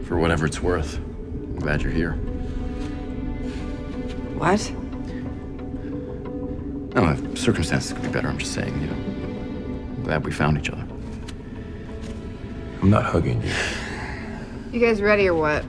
For whatever it's worth, I'm glad you're here. What? No, circumstances could be better. I'm just saying, I'm glad we found each other. I'm not hugging you. You guys ready or what?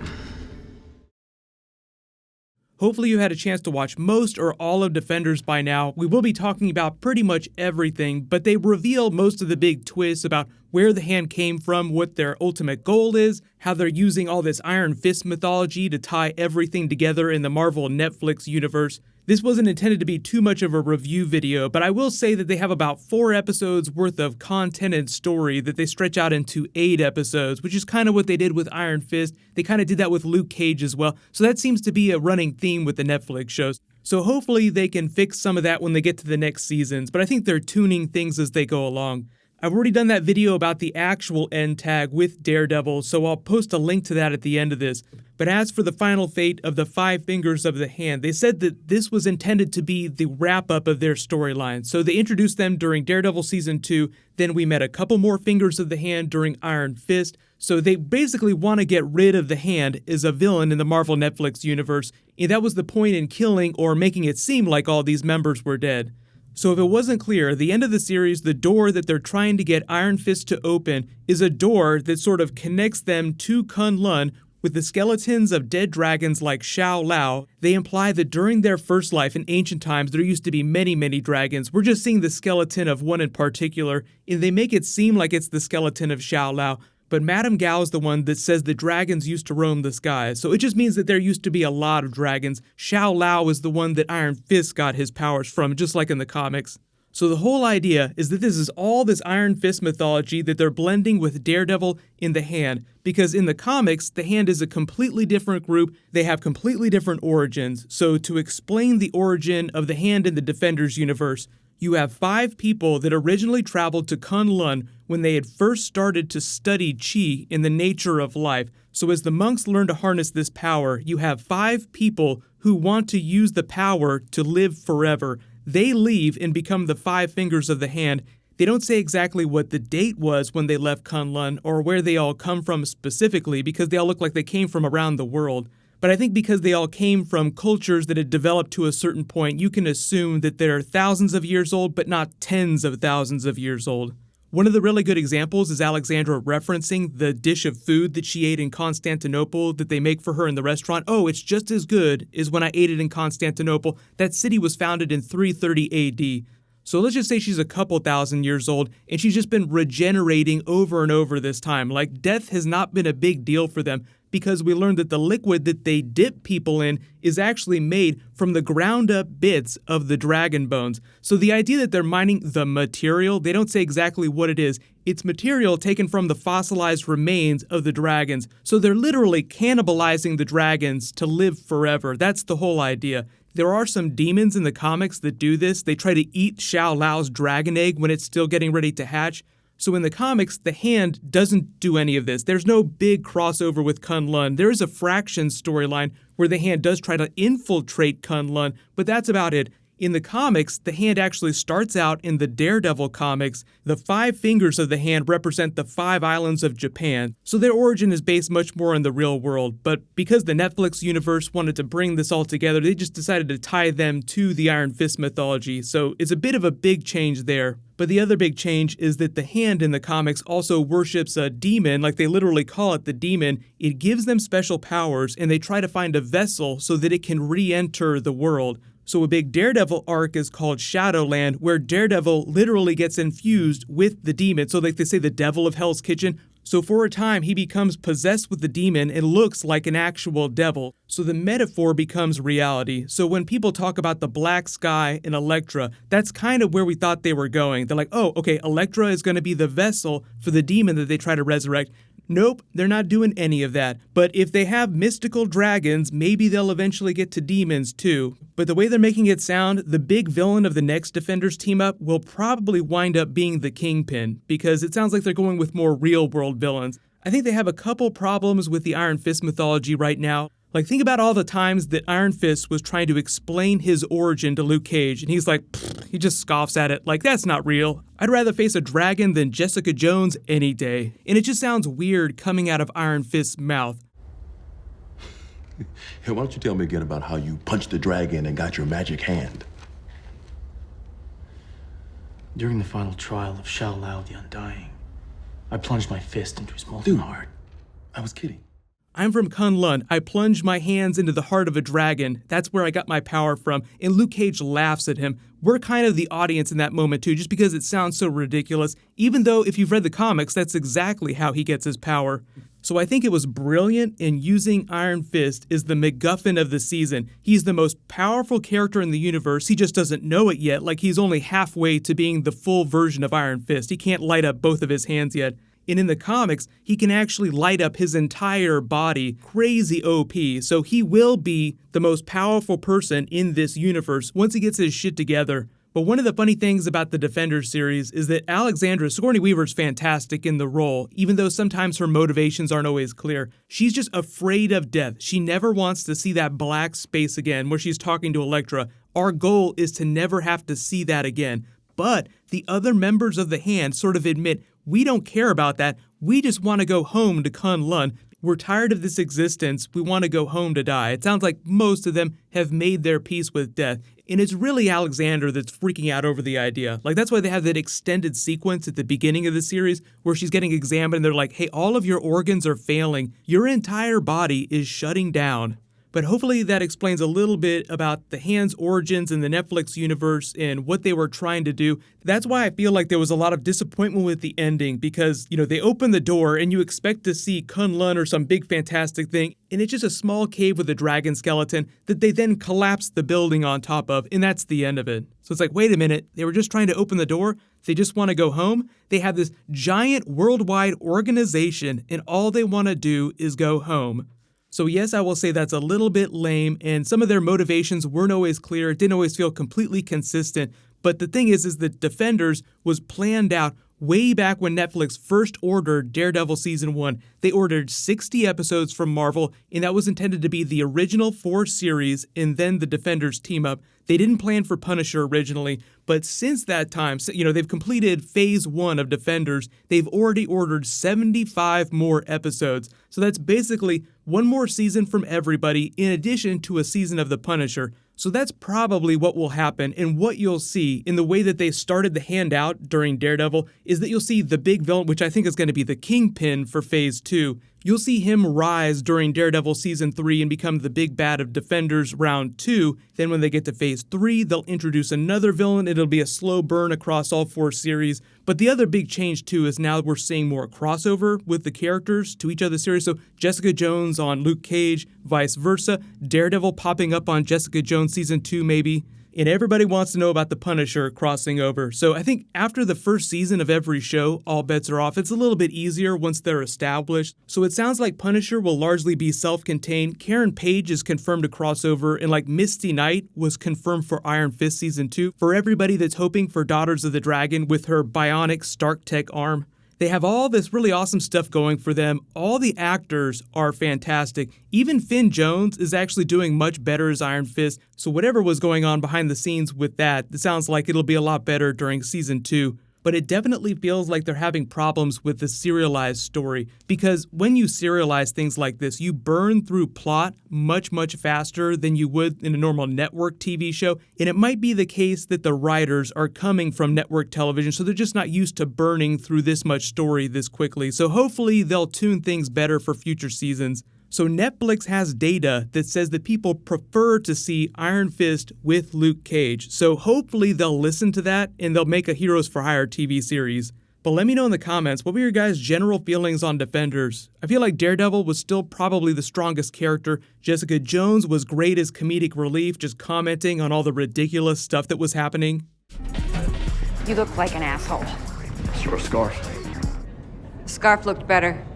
Hopefully you had a chance to watch most or all of Defenders by now. We will be talking about pretty much everything, but they reveal most of the big twists about where the hand came from, what their ultimate goal is, how they're using all this Iron Fist mythology to tie everything together in the Marvel Netflix universe. This wasn't intended to be too much of a review video, but I will say that they have about 4 episodes worth of content and story that they stretch out into 8 episodes, which is kind of what they did with Iron Fist. They kind of did that with Luke Cage as well, so that seems to be a running theme with the Netflix shows. So hopefully they can fix some of that when they get to the next seasons, but I think they're tuning things as they go along. I've already done that video about the actual end tag with Daredevil, so I'll post a link to that at the end of this. But as for the final fate of the 5 fingers of the hand, they said that this was intended to be the wrap-up of their storyline. So they introduced them during Daredevil Season 2, then we met a couple more fingers of the hand during Iron Fist. So they basically want to get rid of the hand as a villain in the Marvel Netflix universe, and that was the point in killing or making it seem like all these members were dead. So if it wasn't clear, at the end of the series, the door that they're trying to get Iron Fist to open is a door that sort of connects them to Kunlun with the skeletons of dead dragons like Shao Lao. They imply that during their first life in ancient times, there used to be many, many dragons. We're just seeing the skeleton of one in particular, and they make it seem like it's the skeleton of Shao Lao. But Madame Gao is the one that says the dragons used to roam the skies, so it just means that there used to be a lot of dragons. Shao Lao is the one that Iron Fist got his powers from, just like in the comics. So the whole idea is that this is all this Iron Fist mythology that they're blending with Daredevil in the Hand, because in the comics, the Hand is a completely different group, they have completely different origins. So to explain the origin of the Hand in the Defenders universe, you have 5 people that originally traveled to Kunlun when they had first started to study Qi in the nature of life. So as the monks learn to harness this power, you have 5 people who want to use the power to live forever. They leave and become the 5 fingers of the hand. They don't say exactly what the date was when they left Kunlun or where they all come from specifically, because they all look like they came from around the world. But I think because they all came from cultures that had developed to a certain point, you can assume that they're thousands of years old, but not tens of thousands of years old. One of the really good examples is Alexandra referencing the dish of food that she ate in Constantinople that they make for her in the restaurant. Oh, it's just as good as when I ate it in Constantinople. That city was founded in 330 AD. So let's just say she's a couple thousand years old, and she's just been regenerating over and over this time. Like, death has not been a big deal for them, because we learned that the liquid that they dip people in is actually made from the ground up bits of the dragon bones. So the idea that they're mining the material, they don't say exactly what it is. It's material taken from the fossilized remains of the dragons. So they're literally cannibalizing the dragons to live forever. That's the whole idea. There are some demons in the comics that do this. They try to eat Shao Lao's dragon egg when it's still getting ready to hatch. So in the comics, the Hand doesn't do any of this. There's no big crossover with Kunlun. There is a Fraction storyline where the Hand does try to infiltrate Kunlun, but that's about it. In the comics, the Hand actually starts out in the Daredevil comics. The 5 fingers of the Hand represent the 5 islands of Japan, so their origin is based much more in the real world. But because the Netflix universe wanted to bring this all together, they just decided to tie them to the Iron Fist mythology, so it's a bit of a big change there. But the other big change is that the Hand in the comics also worships a demon, like they literally call it the demon. It gives them special powers, and they try to find a vessel so that it can re-enter the world. So a big Daredevil arc is called Shadowland, where Daredevil literally gets infused with the demon. So like they say, the devil of Hell's Kitchen. So for a time, he becomes possessed with the demon and looks like an actual devil. So the metaphor becomes reality. So when people talk about the black sky and Elektra, that's kind of where we thought they were going. They're like, oh, okay, Elektra is going to be the vessel for the demon that they try to resurrect. Nope, they're not doing any of that. But if they have mystical dragons, maybe they'll eventually get to demons too. But the way they're making it sound, the big villain of the next Defenders team-up will probably wind up being the Kingpin, because it sounds like they're going with more real-world villains. I think they have a couple problems with the Iron Fist mythology right now. Like, think about all the times that Iron Fist was trying to explain his origin to Luke Cage, and he's like, he just scoffs at it, like, that's not real. I'd rather face a dragon than Jessica Jones any day. And it just sounds weird coming out of Iron Fist's mouth. Hey, why don't you tell me again about how you punched the dragon and got your magic hand? During the final trial of Shao Lao the Undying, I plunged my fist into his molten heart. I was kidding. I'm from Kunlun. I plunged my hands into the heart of a dragon. That's where I got my power from. And Luke Cage laughs at him. We're kind of the audience in that moment too, just because it sounds so ridiculous, even though if you've read the comics, that's exactly how he gets his power. So I think it was brilliant in using Iron Fist as the MacGuffin of the season. He's the most powerful character in the universe. He just doesn't know it yet, like he's only halfway to being the full version of Iron Fist. He can't light up both of his hands yet. And in the comics, he can actually light up his entire body, crazy OP, so he will be the most powerful person in this universe once he gets his shit together. But one of the funny things about the Defenders series is that Alexandra, Sigourney Weaver's fantastic in the role, even though sometimes her motivations aren't always clear. She's just afraid of death. She never wants to see that black space again where she's talking to Elektra. Our goal is to never have to see that again. But the other members of the Hand sort of admit, we don't care about that. We just want to go home to Kunlun. We're tired of this existence. We want to go home to die. It sounds like most of them have made their peace with death. And it's really Alexander that's freaking out over the idea. Like, that's why they have that extended sequence at the beginning of the series where she's getting examined and they're like, hey, all of your organs are failing. Your entire body is shutting down. But hopefully that explains a little bit about the Hand's origins in the Netflix universe and what they were trying to do. That's why I feel like there was a lot of disappointment with the ending because, they open the door and you expect to see Kunlun or some big fantastic thing, and it's just a small cave with a dragon skeleton that they then collapse the building on top of, and that's the end of it. So it's like, wait a minute, they were just trying to open the door? They just want to go home? They have this giant worldwide organization, and all they want to do is go home. So yes, I will say that's a little bit lame, and some of their motivations weren't always clear. It didn't always feel completely consistent. But the thing is that Defenders was planned out way back when Netflix first ordered Daredevil Season 1. They ordered 60 episodes from Marvel, and that was intended to be the original 4 series and then the Defenders team up. They didn't plan for Punisher originally, but since that time, they've completed Phase 1 of Defenders. They've already ordered 75 more episodes. So that's basically one more season from everybody in addition to a season of The Punisher. So that's probably what will happen, and what you'll see in the way that they started the Hand out during Daredevil is that you'll see the big villain, which I think is going to be the Kingpin for Phase 2. You'll see him rise during Daredevil Season 3 and become the big bad of Defenders Round 2. Then when they get to Phase 3, they'll introduce another villain. It'll be a slow burn across all 4 series. But the other big change too is now we're seeing more crossover with the characters to each other's series. So Jessica Jones on Luke Cage, vice versa. Daredevil popping up on Jessica Jones Season 2 maybe. And everybody wants to know about the Punisher crossing over. So I think after the first season of every show, all bets are off. It's a little bit easier once they're established. So it sounds like Punisher will largely be self-contained. Karen Page is confirmed to cross over, and like Misty Knight was confirmed for Iron Fist Season 2. For everybody that's hoping for Daughters of the Dragon with her bionic Stark Tech arm. They have all this really awesome stuff going for them. All the actors are fantastic. Even Finn Jones is actually doing much better as Iron Fist. So whatever was going on behind the scenes with that, it sounds like it'll be a lot better during Season 2. But it definitely feels like they're having problems with the serialized story. Because when you serialize things like this, you burn through plot much, much faster than you would in a normal network TV show. And it might be the case that the writers are coming from network television, so they're just not used to burning through this much story this quickly. So hopefully they'll tune things better for future seasons. So Netflix has data that says that people prefer to see Iron Fist with Luke Cage. So hopefully they'll listen to that and they'll make a Heroes for Hire TV series. But let me know in the comments, what were your guys' general feelings on Defenders? I feel like Daredevil was still probably the strongest character. Jessica Jones was great as comedic relief, just commenting on all the ridiculous stuff that was happening. You look like an asshole. It's your scarf. The scarf looked better.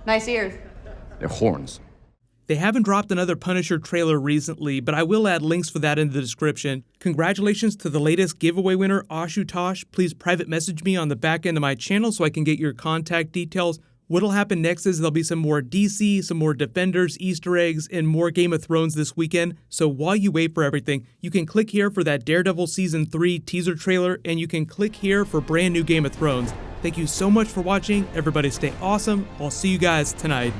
Nice ears. They're horns. They haven't dropped another Punisher trailer recently, but I will add links for that in the description. Congratulations to the latest giveaway winner, Ashutosh. Please private message me on the back end of my channel so I can get your contact details. What'll happen next is there'll be some more DC, some more Defenders, Easter eggs, and more Game of Thrones this weekend. So while you wait for everything, you can click here for that Daredevil Season 3 teaser trailer, and you can click here for brand new Game of Thrones. Thank you so much for watching. Everybody stay awesome. I'll see you guys tonight.